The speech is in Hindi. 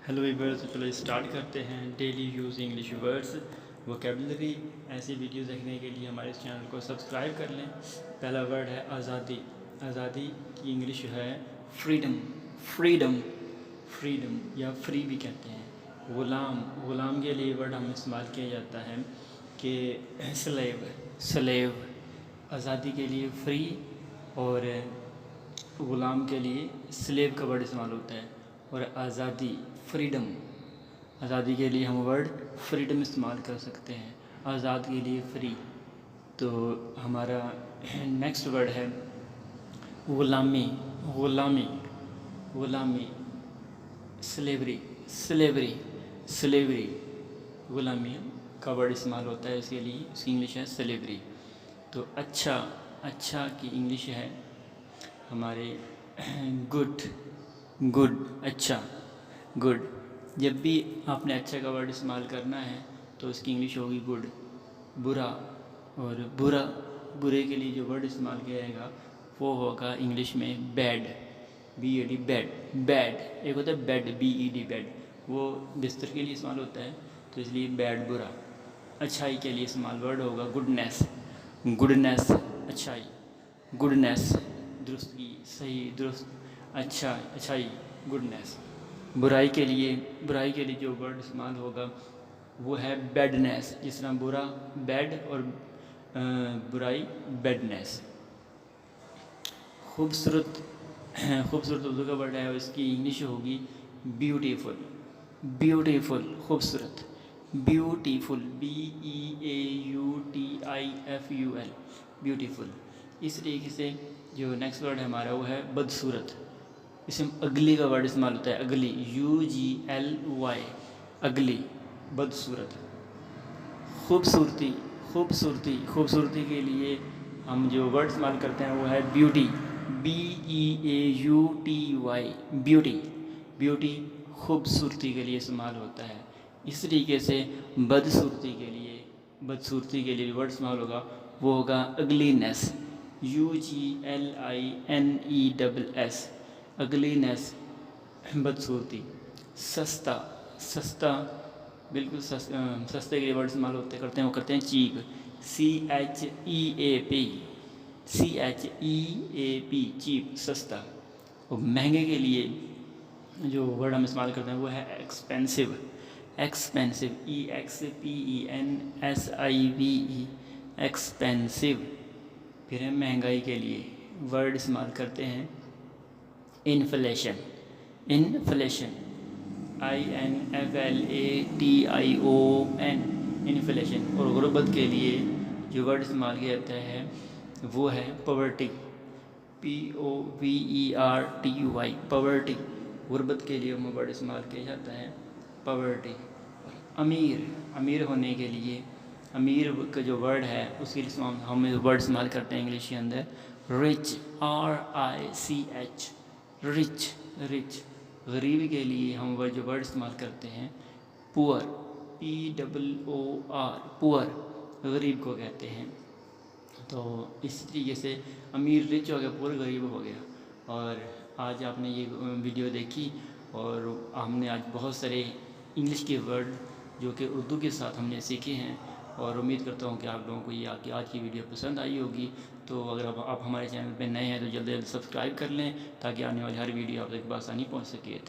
हेलो वीवर्स, तो चलो स्टार्ट करते हैं daily use English words vocabulary. ऐसी वीडियो देखने के लिए हमारे इस चैनल को सब्सक्राइब कर लें। पहला वर्ड है आज़ादी। आज़ादी की इंग्लिश है फ्रीडम। फ्रीडम फ्रीडम या फ्री भी कहते हैं। ग़ुलाम, ग़ुलाम के लिए वर्ड हम इस्तेमाल किया जाता है कि स्लेव। स्लेव आज़ादी के लिए फ्री और ग़ुलाम के लिए स्लेव का वर्ड इस्तेमाल होता है। और आज़ादी फ्रीडम, आज़ादी के लिए हम वर्ड फ्रीडम इस्तेमाल कर सकते हैं, आज़ाद के लिए फ्री। तो हमारा नेक्स्ट वर्ड है ग़ुलामी। ग़ुलामी ग़ुलामी स्लेवरी। स्लेवरी स्लेवरी ग़ुलामी का वर्ड इस्तेमाल होता है इसके लिए, इसकी इंग्लिश है स्लेवरी। तो अच्छा, अच्छा की इंग्लिश है हमारे गुड। गुड अच्छा, गुड। जब भी आपने अच्छा का वर्ड इस्तेमाल करना है तो इसकी इंग्लिश होगी गुड। बुरा, और बुरा, बुरे के लिए जो वर्ड इस्तेमाल किया जाएगा वो होगा इंग्लिश में बैड। BAD bad. बैड एक होता है बेड, BED बेड, वो बिस्तर के लिए इस्तेमाल होता है, तो इसलिए बैड बुरा। अच्छाई के लिए इस्तेमाल वर्ड होगा गुडनेस। गुडनेस अच्छाई, गुडनेस दुरुस्ती, सही, दुरुस्त, अच्छा, अच्छाई, गुडनेस। बुराई के लिए जो वर्ड इस्तेमाल होगा वो है बैडनेस। जिस तरह बुरा बैड और बुराई बैडनेस। खूबसूरत, खूबसूरत उर्दू का वर्ड है और इसकी इंग्लिश होगी ब्यूटीफुल। ब्यूटीफुल खूबसूरत, ब्यूटीफुल BEAUTIFUL ब्यूटीफुल। इस तरीके से जो नेक्स्ट वर्ड है हमारा वो है बदसूरत। इसमें अगली का वर्ड इस्तेमाल होता है, अगली, UGLY, अगली, बदसूरत। खूबसूरती, खूबसूरती, खूबसूरती के लिए हम जो वर्ड इस्तेमाल करते हैं वो है ब्यूटी। BEAUTY beauty. ब्यूटी खूबसूरती के लिए इस्तेमाल होता है। इस तरीके से बदसूरती के लिए वर्ड इस्तेमाल होगा वो होगा अगलीनेस। UGLINESS ugliness बदसूरती। सस्ता, सस्ता बिल्कुल सस्ते के लिए वर्ड इस्तेमाल करते हैं वो करते हैं चीप। CHEAP चीप, सस्ता। और महंगे के लिए जो वर्ड हम इस्तेमाल करते हैं वो है एक्सपेंसिव। Expensive EXPENSIVE expensive. फिर हम महंगाई के लिए वर्ड इस्तेमाल करते हैं इन्फ्लेशन। Inflation INFLATION inflation. और गुर्बत के लिए जो वर्ड इस्तेमाल किया जाता है वो है पॉवर्टी। POVERTY poverty. गुर्बत के लिए वो वर्ड इस्तेमाल किया जाता है पॉवर्टी। अमीर, अमीर होने के लिए अमीर का जो वर्ड है उसके लिए हम वर्ड इस्तेमाल करते हैं इंग्लिश के अंदर रिच। RICH rich, rich. गरीब के लिए हम जो वर्ड इस्तेमाल करते हैं पुअर। POOR पुअर, गरीब को कहते हैं। तो इस तरीके से अमीर रिच हो गया, पुअर गरीब हो गया। और आज आपने ये वीडियो देखी और हमने आज बहुत सारे इंग्लिश के वर्ड जो कि उर्दू के साथ हमने सीखे हैं। और उम्मीद करता हूँ कि आप लोगों को ये आज की वीडियो पसंद आई होगी। तो अगर आप हमारे चैनल पर नए हैं तो जल्दी जल्दी सब्सक्राइब कर लें ताकि आने वाली हर वीडियो आप तक आसानी पहुँच सके।